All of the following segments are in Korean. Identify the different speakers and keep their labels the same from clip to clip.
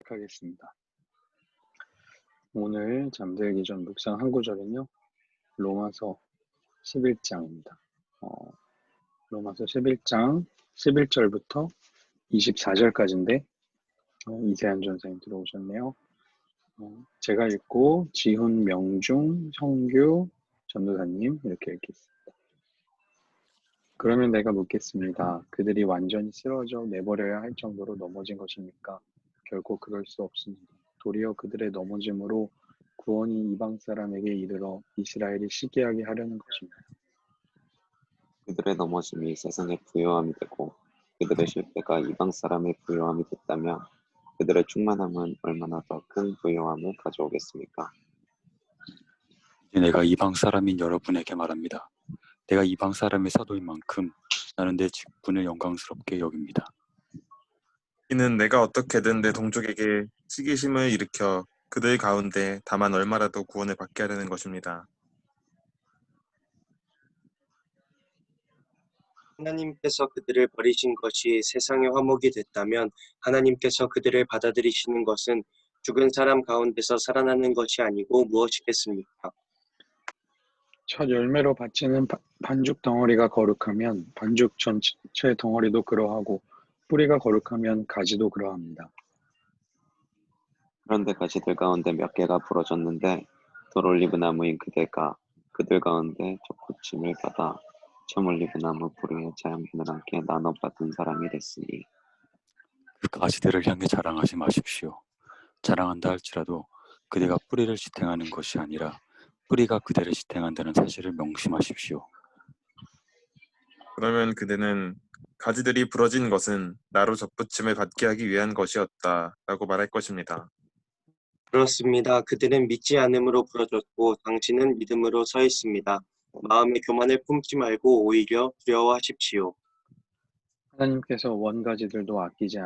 Speaker 1: 하겠습니다. 오늘 잠들기 전 묵상 한 구절은요. 로마서 11장입니다. 로마서 11장 11절부터 24절까지인데 이세한 전사님 들어오셨네요. 제가 읽고 지훈, 명중, 성규, 전도사님 이렇게 읽겠습니다. 그러면 내가 묻겠습니다. 그들이 완전히 쓰러져 내버려야 할 정도로 넘어진 것입니까? 결코 그럴 수 없습니다. 도리어 그들의 넘어짐으로 구원이 이방 사람에게 이르러 이스라엘이 시기하게 하려는 것입니다.
Speaker 2: 그들의 넘어짐이 세상의 부요함이 되고 그들의 실패가 이방 사람의 부요함이 됐다면 그들의 충만함은 얼마나 더 큰 부요함을 가져오겠습니까?
Speaker 3: 이제 내가 이방 사람인 여러분에게 말합니다. 내가 이방 사람의 사도인 만큼 나는 내 직분을 영광스럽게 여깁니다.
Speaker 4: 이는 내가 어떻게든 내 동족에게 시기심을 일으켜 그들 가운데 다만 얼마라도 구원을 받게 하려는 것입니다.
Speaker 5: 하나님께서 그들을 버리신 것이 세상의 화목이 됐다면 하나님께서 그들을 받아들이시는 것은 죽은 사람 가운데서 살아나는 것이 아니고 무엇이겠습니까?
Speaker 1: 첫 열매로 바치는 반죽 덩어리가 거룩하면 반죽 전체 덩어리도 그러하고 뿌리가 거룩하면 가지도 그러합니다.
Speaker 2: 그런데 가지들 가운데 몇 개가 부러졌는데 돌올리브 나무인 그대가 그들 가운데 접붙임을 받아 참올리브 나무 뿌리에 자연분을 함께 나눠 받은 사람이 됐으니
Speaker 3: 그 가지들을 향해 자랑하지 마십시오. 자랑한다 할지라도 그대가 뿌리를 지탱하는 것이 아니라 뿌리가 그대를 지탱한다는 사실을 명심하십시오.
Speaker 4: 그러면 그대는 가지들이 부러진 것은 나로 접붙임을 받게 하기 위한 것이었다 라고 말할 것입니다.
Speaker 5: 그렇습니다. 그들은 믿지 않음으로 부러졌고 당신은 믿음으로 서 있습니다. 마음의 교만을 품지 말고 오히려 두려워하십시오.
Speaker 1: 하나님께서 원가지들도 아끼지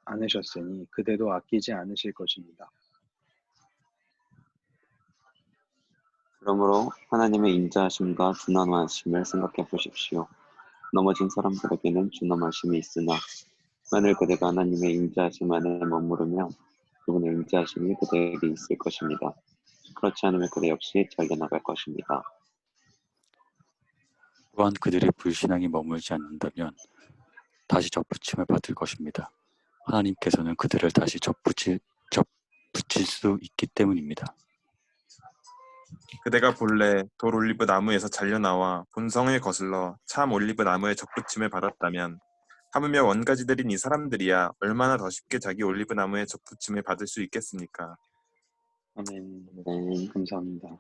Speaker 1: 않으셨으니 그대도 아끼지 않으실 것입니다.
Speaker 2: 그러므로 하나님의 인자하심과 준엄하심을 생각해 보십시오. 넘어진 사람들에게는 준엄하심이 있으나 만일 그대가 하나님의 인자하심 안에 머무르면 그분의 인자하심이 그대에게 있을 것입니다. 그렇지 않으면 그대 역시 잘려나갈 것입니다.
Speaker 3: 또한 그들의 불신앙이 머물지 않는다면 다시 접붙임을 받을 것입니다. 하나님께서는 그들을 다시 접붙일 수 있기 때문입니다.
Speaker 4: 그대가 본래 돌 올리브 나무에서 잘려나와 본성을 거슬러 참 올리브 나무의 접붙임을 받았다면 하물며 원가지들인 이 사람들이야 얼마나 더 쉽게 자기 올리브 나무의 접붙임을 받을 수 있겠습니까?
Speaker 1: 아멘. 감사합니다.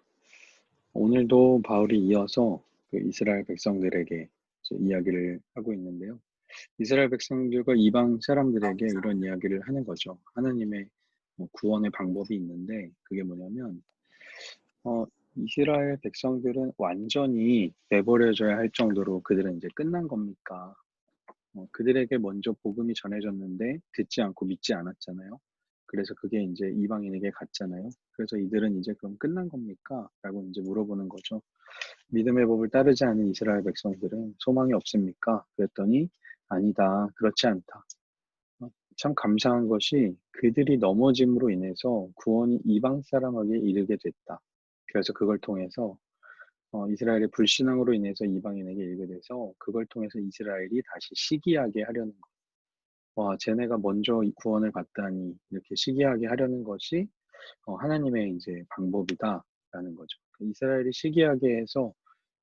Speaker 1: 오늘도 바울이 이어서 그 이스라엘 백성들에게 이야기를 하고 있는데요. 이스라엘 백성들과 이방 사람들에게 이런 이야기를 하는 거죠. 하나님의 구원의 방법이 있는데 그게 뭐냐면 이스라엘 백성들은 완전히 내버려져야 할 정도로 그들은 이제 끝난 겁니까? 그들에게 먼저 복음이 전해졌는데 듣지 않고 믿지 않았잖아요. 그래서 그게 이제 이방인에게 갔잖아요. 그래서 이들은 이제 그럼 끝난 겁니까? 라고 이제 물어보는 거죠. 믿음의 법을 따르지 않은 이스라엘 백성들은 소망이 없습니까? 그랬더니 아니다. 그렇지 않다. 참 감사한 것이 그들이 넘어짐으로 인해서 구원이 이방 사람에게 이르게 됐다. 그래서 그걸 통해서 이스라엘의 불신앙으로 인해서 이방인에게 이르게 돼서 그걸 통해서 이스라엘이 다시 시기하게 하려는 것. 와, 쟤네가 먼저 이 구원을 받다니 이렇게 시기하게 하려는 것이 하나님의 이제 방법이다라는 거죠. 이스라엘이 시기하게 해서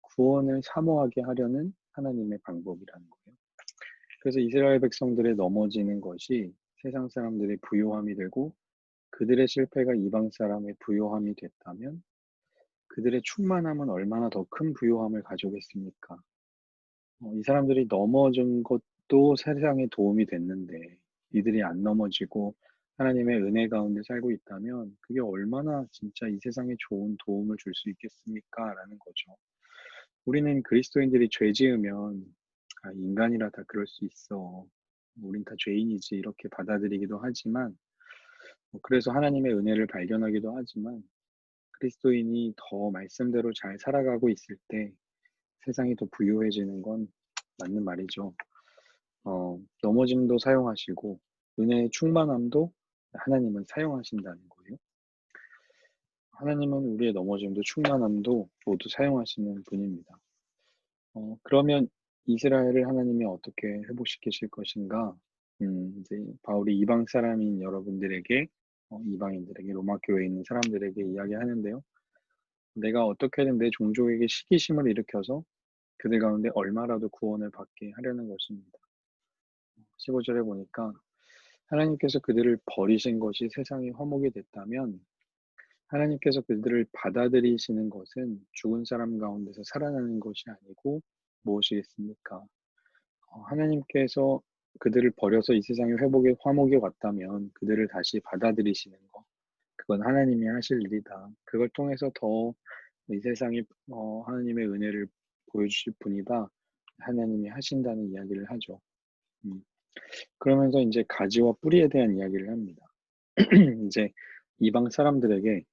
Speaker 1: 구원을 사모하게 하려는 하나님의 방법이라는 거예요. 그래서 이스라엘 백성들의 넘어지는 것이 세상 사람들의 부요함이 되고 그들의 실패가 이방 사람의 부요함이 됐다면 그들의 충만함은 얼마나 더 큰 부요함을 가져오겠습니까? 이 사람들이 넘어진 것도 세상에 도움이 됐는데 이들이 안 넘어지고 하나님의 은혜 가운데 살고 있다면 그게 얼마나 진짜 이 세상에 좋은 도움을 줄 수 있겠습니까? 라는 거죠. 우리는 그리스도인들이 죄 지으면 인간이라 다 그럴 수 있어. 우린 다 죄인이지 이렇게 받아들이기도 하지만 그래서 하나님의 은혜를 발견하기도 하지만 그리스도인이 더 말씀대로 잘 살아가고 있을 때 세상이 더 부유해지는 건 맞는 말이죠. 넘어짐도 사용하시고 은혜의 충만함도 하나님은 사용하신다는 거예요. 하나님은 우리의 넘어짐도 충만함도 모두 사용하시는 분입니다. 그러면 이스라엘을 하나님이 어떻게 회복시키실 것인가? 이제 바울이 이방 사람인 여러분들에게, 이방인들에게, 로마 교회에 있는 사람들에게 이야기하는데요. 내가 어떻게든 내 종족에게 시기심을 일으켜서 그들 가운데 얼마라도 구원을 받게 하려는 것입니다. 15절에 보니까 하나님께서 그들을 버리신 것이 세상의 화목이 됐다면 하나님께서 그들을 받아들이시는 것은 죽은 사람 가운데서 살아나는 것이 아니고 무엇이겠습니까? 하나님께서 그들을 버려서 이 세상의 회복의 화목이 왔다면 그들을 다시 받아들이시는 것, 그건 하나님이 하실 일이다. 그걸 통해서 더 이 세상에 하나님의 은혜를 보여주실 분이다. 하나님이 하신다는 이야기를 하죠. 음. 그러면서 이제 가지와 뿌리에 대한 이야기를 합니다. 이제 이방 사람들에게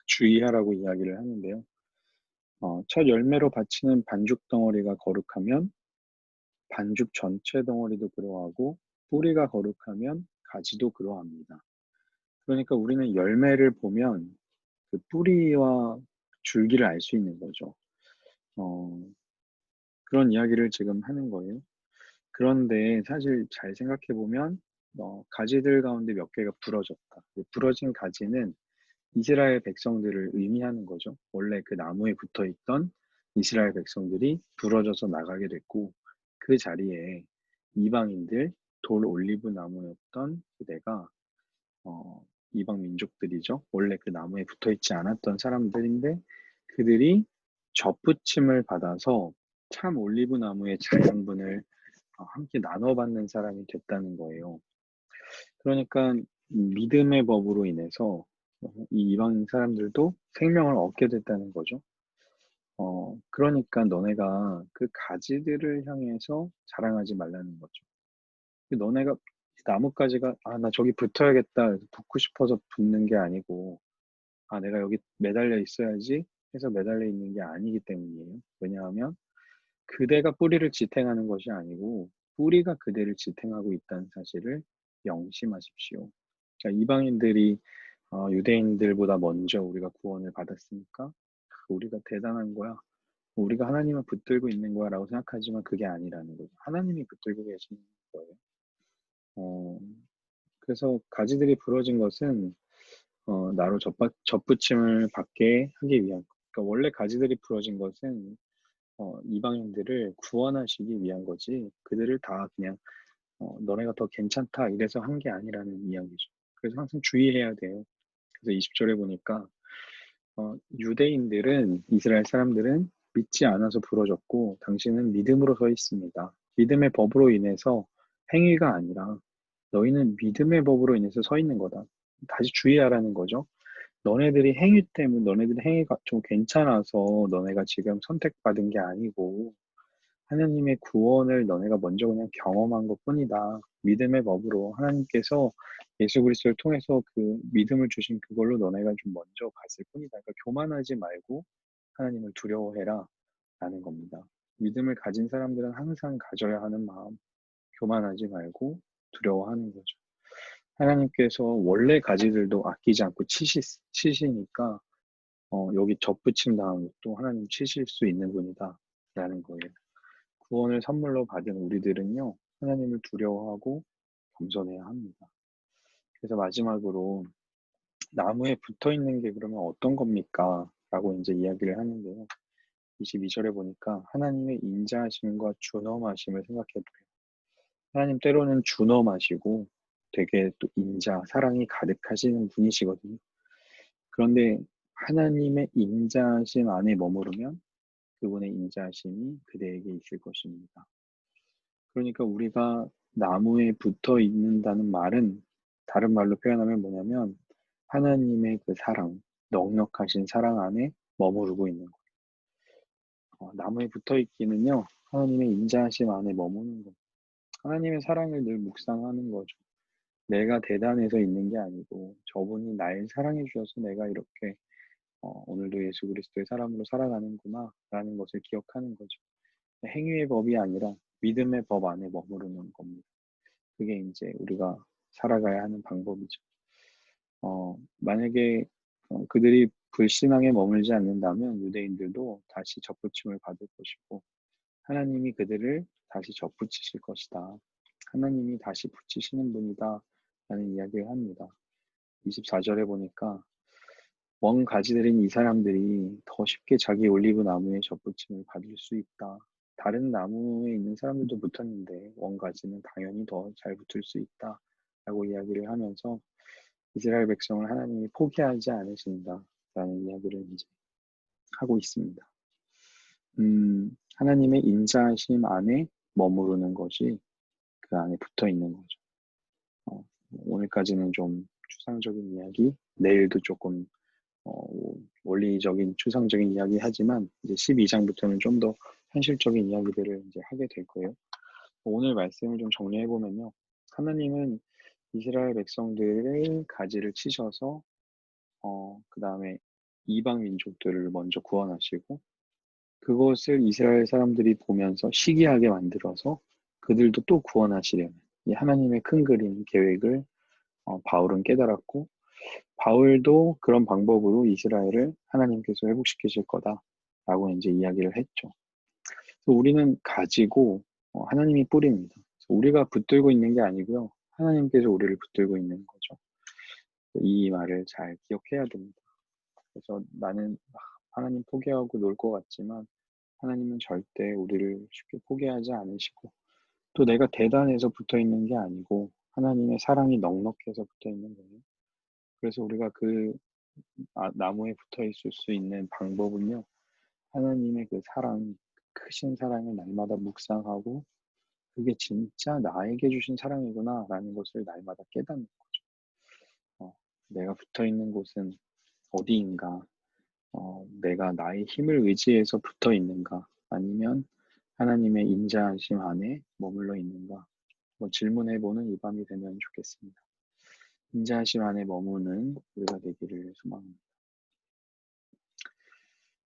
Speaker 1: 주의하라고 이야기를 하는데요. 첫 열매로 바치는 반죽 덩어리가 거룩하면 반죽 전체 덩어리도 그러하고 뿌리가 거룩하면 가지도 그러합니다. 그러니까 우리는 열매를 보면 그 뿌리와 줄기를 알 수 있는 거죠. 그런 이야기를 지금 하는 거예요. 그런데 사실 잘 생각해 보면 가지들 가운데 몇 개가 부러졌다. 부러진 가지는 이스라엘 백성들을 의미하는 거죠. 원래 그 나무에 붙어 있던 이스라엘 백성들이 부러져서 나가게 됐고 그 자리에 이방인들 돌 올리브 나무였던 그대가 이방 민족들이죠. 원래 그 나무에 붙어 있지 않았던 사람들인데 그들이 접붙임을 받아서 참 올리브 나무의 자양분을 함께 나눠받는 사람이 됐다는 거예요. 그러니까 믿음의 법으로 인해서 이 이방 사람들도 생명을 얻게 됐다는 거죠. 그러니까 너네가 그 가지들을 향해서 자랑하지 말라는 거죠. 너네가 나뭇가지가 나 저기 붙어야겠다 그래서 붙고 싶어서 붙는 게 아니고 내가 여기 매달려 있어야지 해서 매달려 있는 게 아니기 때문이에요. 왜냐하면 그대가 뿌리를 지탱하는 것이 아니고 뿌리가 그대를 지탱하고 있다는 사실을 명심하십시오. 자, 이방인들이 유대인들보다 먼저 우리가 구원을 받았으니까 우리가 대단한 거야. 우리가 하나님을 붙들고 있는 거야 라고 생각하지만 그게 아니라는 거죠. 하나님이 붙들고 계시는 거예요. 어, 그래서 가지들이 부러진 것은 나로 접붙임을 받게 하기 위한 그러니까 원래 가지들이 부러진 것은 이방인들을 구원하시기 위한 거지 그들을 다 그냥 너네가 더 괜찮다 이래서 한 게 아니라는 이야기죠. 그래서 항상 주의해야 돼요. 그래서 20절에 보니까 유대인들은 이스라엘 사람들은 믿지 않아서 부러졌고 당신은 믿음으로 서 있습니다. 믿음의 법으로 인해서 행위가 아니라 너희는 믿음의 법으로 인해서 서 있는 거다. 다시 주의하라는 거죠. 너네들이 행위 때문에 너네들 행위가 좀 괜찮아서 너네가 지금 선택받은 게 아니고 하나님의 구원을 너네가 먼저 그냥 경험한 것뿐이다. 믿음의 법으로 하나님께서 예수 그리스도를 통해서 그 믿음을 주신 그걸로 너네가 좀 먼저 갔을 뿐이다. 그러니까 교만하지 말고 하나님을 두려워해라 라는 겁니다. 믿음을 가진 사람들은 항상 가져야 하는 마음, 교만하지 말고 두려워하는 거죠. 하나님께서 원래 가지들도 아끼지 않고 치시니까 여기 접붙임 당한 것도 하나님 치실 수 있는 분이다 라는 거예요. 구원을 선물로 받은 우리들은요, 하나님을 두려워하고 겸손해야 합니다. 그래서 마지막으로 나무에 붙어 있는 게 그러면 어떤 겁니까? 라고 이제 이야기를 하는데요. 22절에 보니까 하나님의 인자하심과 준엄하심을 생각해 보세요. 하나님 때로는 준엄하시고 되게 또 인자, 사랑이 가득하시는 분이시거든요. 그런데 하나님의 인자하심 안에 머무르면 그분의 인자하심이 그대에게 있을 것입니다. 그러니까 우리가 나무에 붙어 있는다는 말은 다른 말로 표현하면 뭐냐면 하나님의 그 사랑, 넉넉하신 사랑 안에 머무르고 있는 거예요. 나무에 붙어 있기는요, 하나님의 인자하심 안에 머무는 거예요. 하나님의 사랑을 늘 묵상하는 거죠. 내가 대단해서 있는 게 아니고 저분이 날 사랑해 주셔서 내가 이렇게 오늘도 예수 그리스도의 사람으로 살아가는구나 라는 것을 기억하는 거죠. 행위의 법이 아니라 믿음의 법 안에 머무르는 겁니다. 그게 이제 우리가 살아가야 하는 방법이죠. 만약에 그들이 불신앙에 머물지 않는다면 유대인들도 다시 접붙임을 받을 것이고 하나님이 그들을 다시 접붙이실 것이다. 하나님이 다시 붙이시는 분이다 라는 이야기를 합니다. 24절에 보니까 원가지들인 이 사람들이 더 쉽게 자기 올리브 나무에 접붙임을 받을 수 있다. 다른 나무에 있는 사람들도 붙었는데 원가지는 당연히 더 잘 붙을 수 있다 라고 이야기를 하면서 이스라엘 백성을 하나님이 포기하지 않으신다 라는 이야기를 이제 하고 있습니다. 하나님의 인자하심 안에 머무르는 것이 그 안에 붙어 있는 거죠. 오늘까지는 좀 추상적인 이야기, 내일도 조금 원리적인 추상적인 이야기 하지만 이제 12장부터는 좀 더 현실적인 이야기들을 이제 하게 될 거예요. 오늘 말씀을 좀 정리해 보면요, 하나님은 이스라엘 백성들의 가지를 치셔서 그 다음에 이방 민족들을 먼저 구원하시고 그것을 이스라엘 사람들이 보면서 시기하게 만들어서 그들도 또 구원하시려는 이 하나님의 큰 그림 계획을 바울은 깨달았고 바울도 그런 방법으로 이스라엘을 하나님께서 회복시키실 거다라고 이제 이야기를 했죠. 그래서 우리는 가지고 하나님이 뿌립니다. 우리가 붙들고 있는 게 아니고요. 하나님께서 우리를 붙들고 있는 거죠. 이 말을 잘 기억해야 됩니다. 그래서 나는 하나님 포기하고 놀 것 같지만 하나님은 절대 우리를 쉽게 포기하지 않으시고 또 내가 대단해서 붙어 있는 게 아니고 하나님의 사랑이 넉넉해서 붙어 있는 거예요. 그래서 우리가 그 나무에 붙어 있을 수 있는 방법은요. 하나님의 그 사랑, 크신 사랑을 날마다 묵상하고 그게 진짜 나에게 주신 사랑이구나 라는 것을 날마다 깨닫는 거죠. 내가 붙어 있는 곳은 어디인가? 내가 나의 힘을 의지해서 붙어 있는가? 아니면 하나님의 인자하심 안에 머물러 있는가? 질문해보는 이 밤이 되면 좋겠습니다. 인자하심 안에 머무는 우리가 되기를 소망합니다.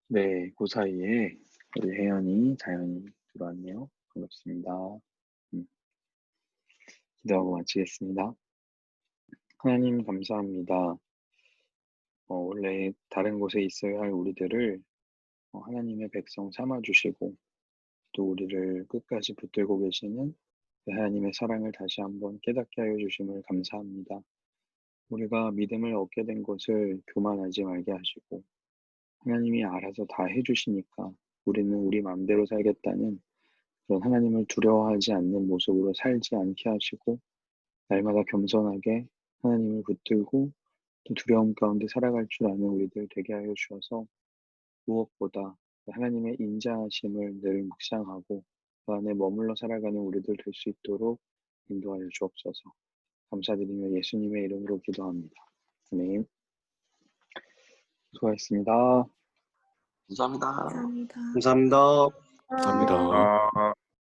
Speaker 1: 네, 그 사이에 우리 혜연이, 자연이 들어왔네요. 반갑습니다. 기도하고 마치겠습니다. 하나님 감사합니다. 원래 다른 곳에 있어야 할 우리들을 하나님의 백성 삼아주시고 또 우리를 끝까지 붙들고 계시는 하나님의 사랑을 다시 한번 깨닫게 하여 주심을 감사합니다. 우리가 믿음을 얻게 된 것을 교만하지 말게 하시고 하나님이 알아서 다 해주시니까 우리는 우리 마음대로 살겠다는 그런 하나님을 두려워하지 않는 모습으로 살지 않게 하시고 날마다 겸손하게 하나님을 붙들고 또 두려움 가운데 살아갈 줄 아는 우리들 되게 하여 주셔서 무엇보다 하나님의 인자하심을 늘 묵상하고 그 안에 머물러 살아가는 우리들 될 수 있도록 인도하여 주옵소서. 감사드리며 예수님의 이름으로 기도합니다. 아멘. 수고하셨습니다.
Speaker 2: 감사합니다.
Speaker 5: 감사합니다.
Speaker 3: 감사합니다.